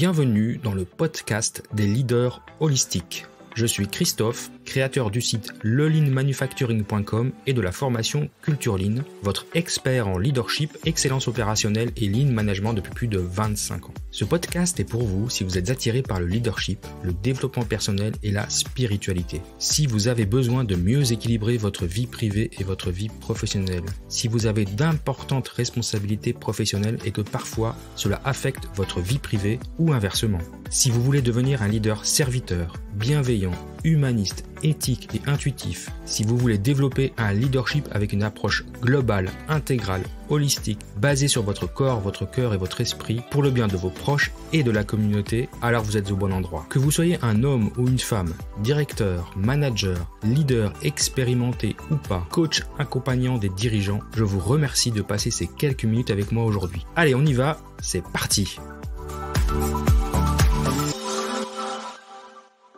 Bienvenue dans le podcast des leaders holistiques. Je suis Christophe, créateur du site leleanmanufacturing.com et de la formation Culture Lean, votre expert en leadership, excellence opérationnelle et lean management depuis plus de 25 ans. Ce podcast est pour vous si vous êtes attiré par le leadership, le développement personnel et la spiritualité. Si vous avez besoin de mieux équilibrer votre vie privée et votre vie professionnelle. Si vous avez d'importantes responsabilités professionnelles et que parfois cela affecte votre vie privée ou inversement. Si vous voulez devenir un leader serviteur, bienveillant, humaniste, éthique et intuitif, si vous voulez développer un leadership avec une approche globale, intégrale, holistique, basée sur votre corps, votre cœur et votre esprit, pour le bien de vos proches et de la communauté, alors vous êtes au bon endroit. Que vous soyez un homme ou une femme, directeur, manager, leader expérimenté ou pas, coach accompagnant des dirigeants, je vous remercie de passer ces quelques minutes avec moi aujourd'hui. Allez, on y va, c'est parti!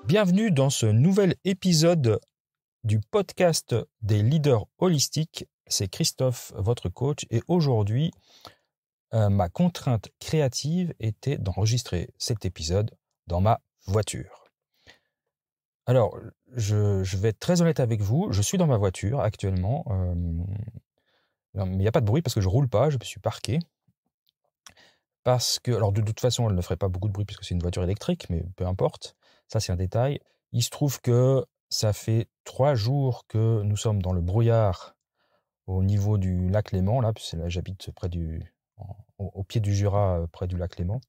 Bienvenue dans ce nouvel épisode du podcast des leaders holistiques. C'est Christophe, votre coach, et aujourd'hui, ma contrainte créative était d'enregistrer cet épisode dans ma voiture. Alors, je vais être très honnête avec vous, je suis dans ma voiture actuellement, mais il n'y a pas de bruit parce que je ne roule pas, je me suis parqué. Parce que, alors de toute façon, elle ne ferait pas beaucoup de bruit puisque c'est une voiture électrique, mais peu importe. Ça, c'est un détail. Il se trouve que ça fait 3 jours que nous sommes dans le brouillard au niveau du lac Léman. Là, j'habite près au pied du Jura, près du lac Léman.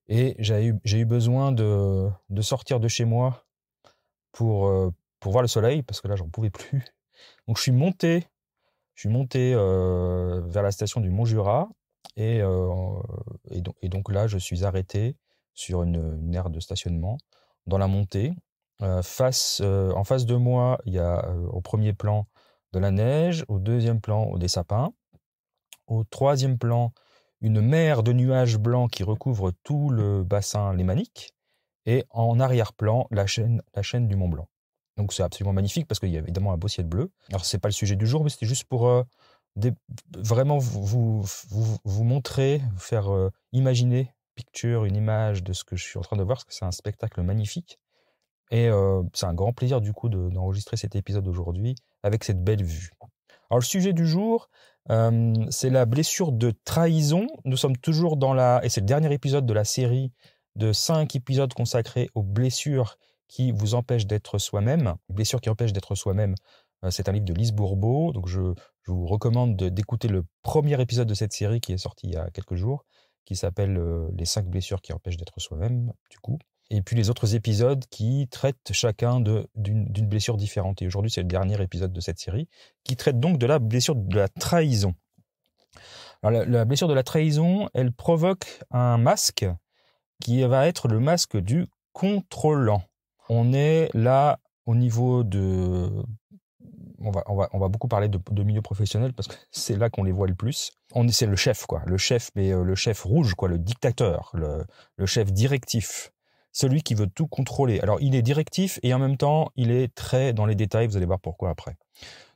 Et j'ai eu besoin de sortir de chez moi pour voir le soleil, parce que là, j'en pouvais plus. Donc, je suis monté vers la station du Mont-Jura. Et donc là, je suis arrêté sur une aire de stationnement dans la montée. En face de moi, il y a au premier plan de la neige, au deuxième plan des sapins, au troisième plan une mer de nuages blancs qui recouvre tout le bassin lémanique, et en arrière-plan la chaîne du Mont Blanc. Donc c'est absolument magnifique parce qu'il y a évidemment un beau ciel bleu. Alors c'est pas le sujet du jour, mais c'était juste pour vraiment vous montrer, vous faire imaginer, une image de ce que je suis en train de voir, parce que c'est un spectacle magnifique. Et c'est un grand plaisir du coup d'enregistrer cet épisode aujourd'hui avec cette belle vue. Alors le sujet du jour, c'est la blessure de trahison. Nous sommes toujours et c'est le dernier épisode de la série de 5 épisodes consacrés aux blessures qui vous empêchent d'être soi-même. Blessures qui empêchent d'être soi-même. C'est un livre de Lise Bourbeau, donc je vous recommande d'écouter le premier épisode de cette série qui est sorti il y a quelques jours, qui s'appelle Les 5 blessures qui empêchent d'être soi-même, du coup. Et puis les autres épisodes qui traitent chacun d'une blessure différente. Et aujourd'hui, c'est le dernier épisode de cette série, qui traite donc de la blessure de la trahison. Alors, la blessure de la trahison, elle provoque un masque qui va être le masque du contrôlant. On est là au niveau de... On va beaucoup parler de milieu professionnel parce que c'est là qu'on les voit le plus. C'est le chef, quoi. Le chef, mais le chef rouge, quoi, le dictateur, le chef directif, celui qui veut tout contrôler. Alors, il est directif et en même temps, il est très dans les détails. Vous allez voir pourquoi après.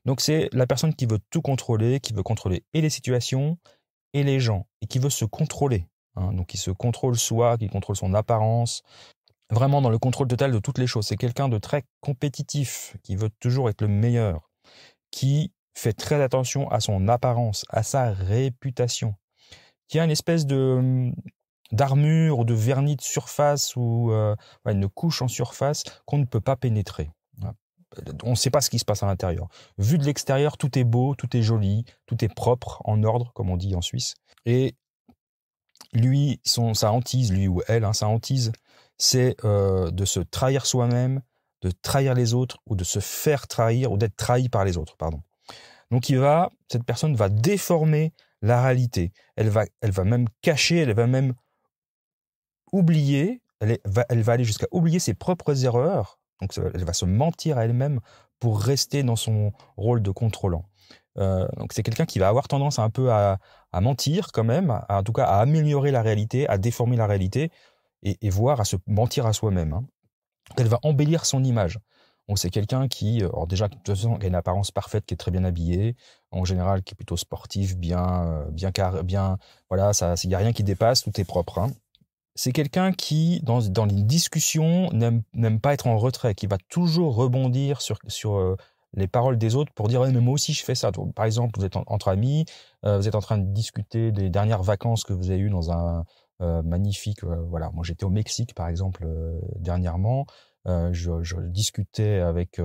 Donc, c'est la personne qui veut tout contrôler, qui veut contrôler et les situations et les gens, et qui veut se contrôler. Donc, il se contrôle soi, qui contrôle son apparence. Vraiment dans le contrôle total de toutes les choses. C'est quelqu'un de très compétitif, qui veut toujours être le meilleur, qui fait très attention à son apparence, à sa réputation, qui a une espèce d'armure ou de vernis de surface ou une couche en surface qu'on ne peut pas pénétrer. On ne sait pas ce qui se passe à l'intérieur. Vu de l'extérieur, tout est beau, tout est joli, tout est propre, en ordre, comme on dit en Suisse. Et lui, sa hantise, lui ou elle, sa hantise, c'est de se trahir soi-même, de trahir les autres, ou de se faire trahir, ou d'être trahi par les autres, pardon. Donc cette personne va déformer la réalité. Elle va même cacher, elle va même oublier, elle va aller jusqu'à oublier ses propres erreurs. Donc elle va se mentir à elle-même pour rester dans son rôle de contrôlant. Donc c'est quelqu'un qui va avoir tendance un peu à mentir quand même, en tout cas à améliorer la réalité, à déformer la réalité et voire à se mentir à soi-même. Elle va embellir son image. Donc c'est quelqu'un qui, alors déjà de toute façon, a une apparence parfaite, qui est très bien habillé, en général qui est plutôt sportif, bien, voilà, il n'y a rien qui dépasse, tout est propre. c'est quelqu'un qui, dans les discussions, n'aime pas être en retrait, qui va toujours rebondir sur les paroles des autres pour dire ouais, mais moi aussi je fais ça. Donc, par exemple, vous êtes entre amis, vous êtes en train de discuter des dernières vacances que vous avez eues dans un magnifique. Voilà, moi j'étais au Mexique par exemple dernièrement. Je discutais avec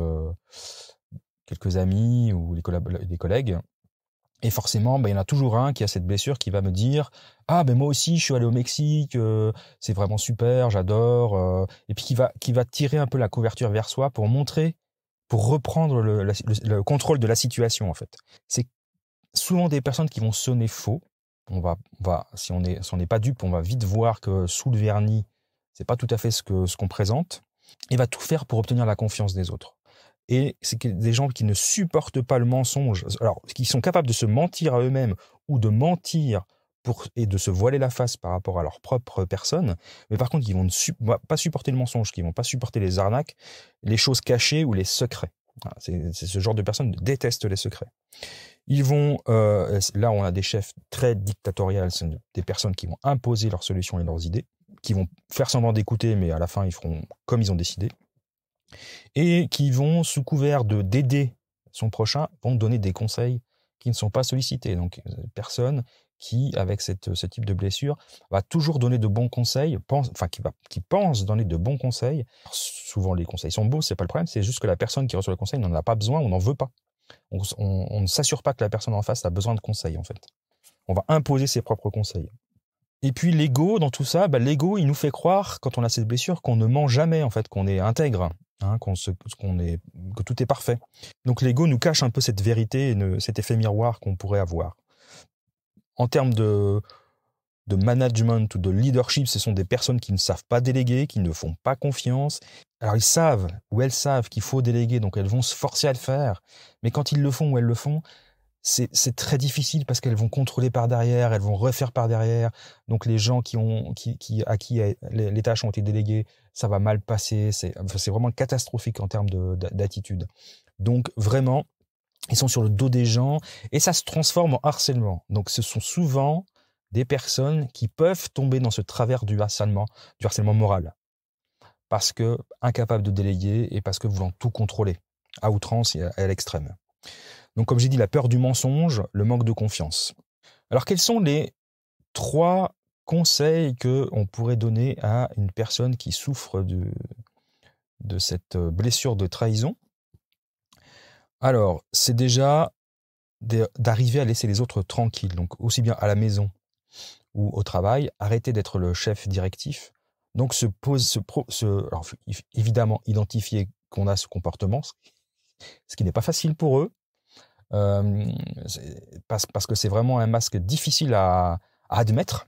quelques amis ou des collègues. Et forcément, il y en a toujours un qui a cette blessure qui va me dire ah ben moi aussi je suis allé au Mexique, c'est vraiment super, j'adore, et puis qui va tirer un peu la couverture vers soi pour montrer, pour reprendre le contrôle de la situation en fait. C'est souvent des personnes qui vont sonner faux. Si on n'est pas dupe, on va vite voir que sous le vernis, c'est pas tout à fait ce qu'on présente, et va tout faire pour obtenir la confiance des autres. Et c'est des gens qui ne supportent pas le mensonge, alors qui sont capables de se mentir à eux-mêmes ou de mentir et de se voiler la face par rapport à leur propre personne, mais par contre qui vont ne pas supporter le mensonge, qui vont pas supporter les arnaques, les choses cachées ou les secrets. Voilà, c'est ce genre de personnes qui détestent les secrets. Ils vont, là on a des chefs très dictatoriales, c'est des personnes qui vont imposer leurs solutions et leurs idées, qui vont faire semblant d'écouter, mais à la fin ils feront comme ils ont décidé. Et qui vont, sous couvert d'aider son prochain, vont donner des conseils qui ne sont pas sollicités. Donc, personne qui, avec ce type de blessure, va toujours donner de bons conseils, qui pense donner de bons conseils. Souvent, les conseils sont beaux, c'est pas le problème, c'est juste que la personne qui reçoit le conseil n'en a pas besoin ou n'en veut pas. On ne s'assure pas que la personne en face a besoin de conseils, en fait. On va imposer ses propres conseils. Et puis l'ego, dans tout ça, l'ego, il nous fait croire, quand on a cette blessure, qu'on ne ment jamais, en fait, qu'on est intègre, que tout est parfait. Donc l'ego nous cache un peu cette vérité et cet effet miroir qu'on pourrait avoir. En termes de management ou de leadership, ce sont des personnes qui ne savent pas déléguer, qui ne font pas confiance. Alors ils savent ou elles savent qu'il faut déléguer, donc elles vont se forcer à le faire. Mais quand ils le font ou elles le font, c'est très difficile parce qu'elles vont contrôler par derrière, elles vont refaire par derrière. Donc les gens à qui les tâches ont été déléguées, ça va mal passer. C'est vraiment catastrophique en termes d'attitude. Donc vraiment, ils sont sur le dos des gens et ça se transforme en harcèlement. Donc ce sont souvent des personnes qui peuvent tomber dans ce travers du harcèlement moral. Parce que incapables de déléguer et parce que voulant tout contrôler à outrance et à l'extrême. Donc, comme j'ai dit, la peur du mensonge, le manque de confiance. Alors, quels sont les 3 conseils qu'on pourrait donner à une personne qui souffre de cette blessure de trahison? Alors, c'est déjà d'arriver à laisser les autres tranquilles, donc aussi bien à la maison ou au travail, arrêter d'être le chef directif. Donc, alors, évidemment, identifier qu'on a ce comportement, ce qui n'est pas facile pour eux. Parce que c'est vraiment un masque difficile à admettre.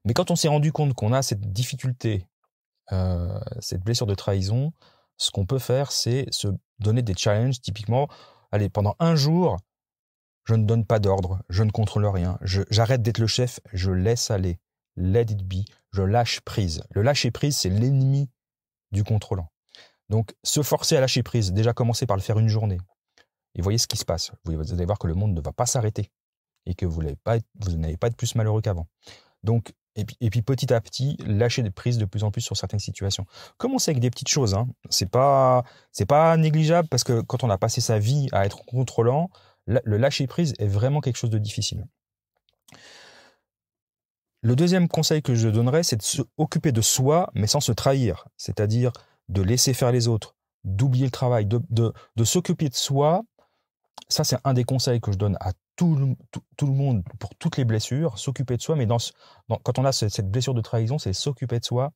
Mais quand on s'est rendu compte qu'on a cette difficulté, cette blessure de trahison, ce qu'on peut faire, c'est se donner des challenges. Typiquement, allez, pendant un jour, je ne donne pas d'ordre, je ne contrôle rien, j'arrête d'être le chef, je laisse aller, let it be, je lâche prise. Le lâcher prise, c'est l'ennemi du contrôlant. Donc, se forcer à lâcher prise, déjà commencer par le faire une journée. Et voyez ce qui se passe. Vous allez voir que le monde ne va pas s'arrêter et que vous n'allez pas être plus malheureux qu'avant. Donc, et puis petit à petit, lâcher des prises de plus en plus sur certaines situations. Commencez avec des petites choses. Hein. C'est pas négligeable parce que quand on a passé sa vie à être contrôlant, le lâcher prise est vraiment quelque chose de difficile. Le deuxième conseil que je donnerais, c'est de s'occuper de soi, mais sans se trahir. C'est-à-dire de laisser faire les autres, d'oublier le travail, de s'occuper de soi. Ça, c'est un des conseils que je donne à tout le monde pour toutes les blessures, s'occuper de soi, mais quand on a cette blessure de trahison, c'est s'occuper de soi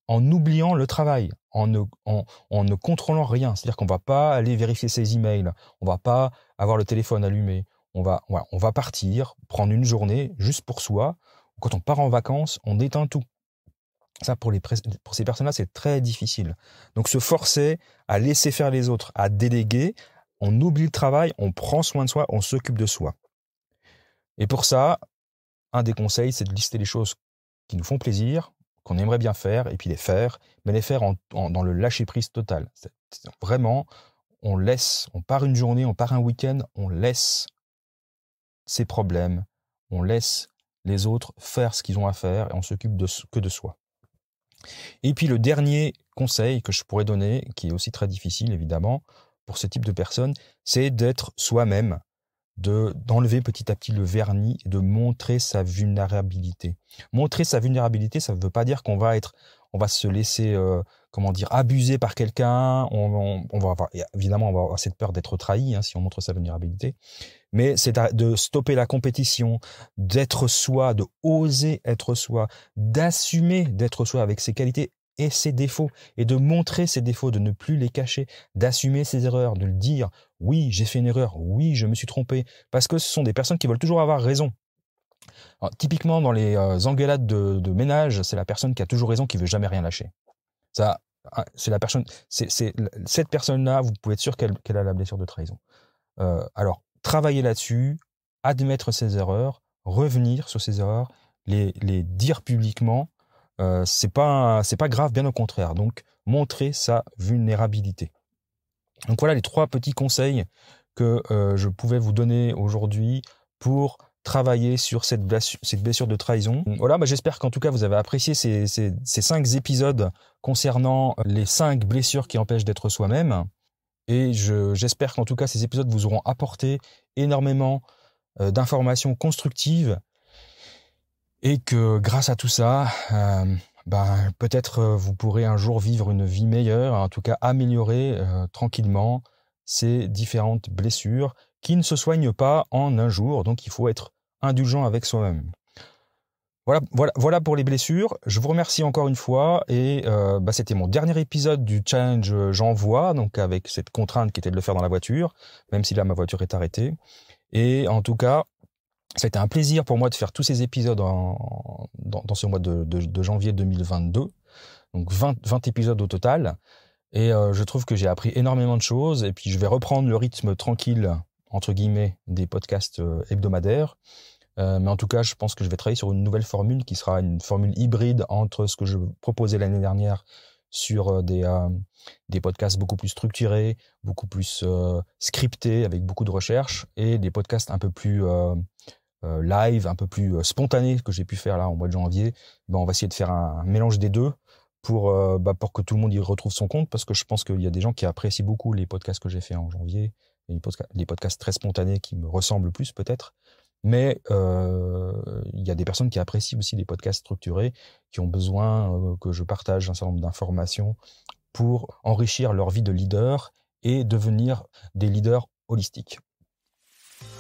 en oubliant le travail, en ne contrôlant rien. C'est-à-dire qu'on ne va pas aller vérifier ses emails, on ne va pas avoir le téléphone allumé, on va partir, prendre une journée juste pour soi. Quand on part en vacances, on éteint tout. Ça, pour ces personnes-là, c'est très difficile. Donc, se forcer à laisser faire les autres, à déléguer, on oublie le travail, on prend soin de soi, on s'occupe de soi. Et pour ça, un des conseils, c'est de lister les choses qui nous font plaisir, qu'on aimerait bien faire, et puis les faire, mais les faire dans le lâcher-prise total. Vraiment, on part une journée, on part un week-end, on laisse ses problèmes, on laisse les autres faire ce qu'ils ont à faire et on s'occupe que de soi. Et puis le dernier conseil que je pourrais donner, qui est aussi très difficile évidemment pour ce type de personnes, c'est d'être soi-même, d'enlever petit à petit le vernis, de montrer sa vulnérabilité. Montrer sa vulnérabilité, ça ne veut pas dire qu'on va se laisser abuser par quelqu'un. On va avoir, évidemment, on va avoir cette peur d'être trahi si on montre sa vulnérabilité. Mais c'est de stopper la compétition, d'être soi, de oser être soi, d'assumer d'être soi avec ses qualités et ses défauts, et de montrer ses défauts, de ne plus les cacher, d'assumer ses erreurs, de le dire. Oui, j'ai fait une erreur. Oui, je me suis trompé. Parce que ce sont des personnes qui veulent toujours avoir raison. Alors, typiquement, dans les engueulades de ménage, c'est la personne qui a toujours raison qui veut jamais rien lâcher. Ça, c'est la personne. Cette personne-là, vous pouvez être sûr qu'elle a la blessure de trahison. Alors, travailler là-dessus, admettre ses erreurs, revenir sur ses erreurs, les dire publiquement. C'est pas grave, bien au contraire. Donc, montrer sa vulnérabilité. Donc voilà les 3 petits conseils que je pouvais vous donner aujourd'hui pour travailler sur cette blessure de trahison. Voilà, j'espère qu'en tout cas vous avez apprécié ces 5 épisodes concernant les 5 blessures qui empêchent d'être soi-même. Et j'espère qu'en tout cas ces épisodes vous auront apporté énormément d'informations constructives et que grâce à tout ça, peut-être vous pourrez un jour vivre une vie meilleure, en tout cas améliorer tranquillement ces différentes blessures qui ne se soignent pas en un jour. Donc il faut être indulgent avec soi-même. Voilà pour les blessures. Je vous remercie encore une fois et c'était mon dernier épisode du challenge J'envoie, donc avec cette contrainte qui était de le faire dans la voiture, même si là ma voiture est arrêtée. Et en tout cas, ça a été un plaisir pour moi de faire tous ces épisodes dans ce mois de janvier 2022. Donc 20 épisodes au total. Et je trouve que j'ai appris énormément de choses. Et puis je vais reprendre le rythme tranquille, entre guillemets, des podcasts hebdomadaires. Mais en tout cas, je pense que je vais travailler sur une nouvelle formule qui sera une formule hybride entre ce que je proposais l'année dernière sur des podcasts beaucoup plus structurés, beaucoup plus scriptés, avec beaucoup de recherche, et des podcasts un peu plus live, un peu plus spontanés que j'ai pu faire là en mois de janvier. On va essayer de faire un mélange des deux pour que tout le monde y retrouve son compte, parce que je pense qu'il y a des gens qui apprécient beaucoup les podcasts que j'ai fait en janvier, les podcasts très spontanés qui me ressemblent plus peut-être. Mais il y a des personnes qui apprécient aussi les podcasts structurés, qui ont besoin que je partage un certain nombre d'informations pour enrichir leur vie de leader et devenir des leaders holistiques.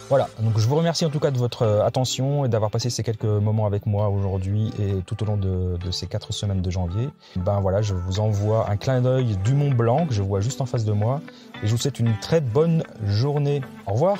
Voilà, donc je vous remercie en tout cas de votre attention et d'avoir passé ces quelques moments avec moi aujourd'hui et tout au long de ces 4 semaines de janvier. Je vous envoie un clin d'œil du Mont Blanc que je vois juste en face de moi et je vous souhaite une très bonne journée. Au revoir.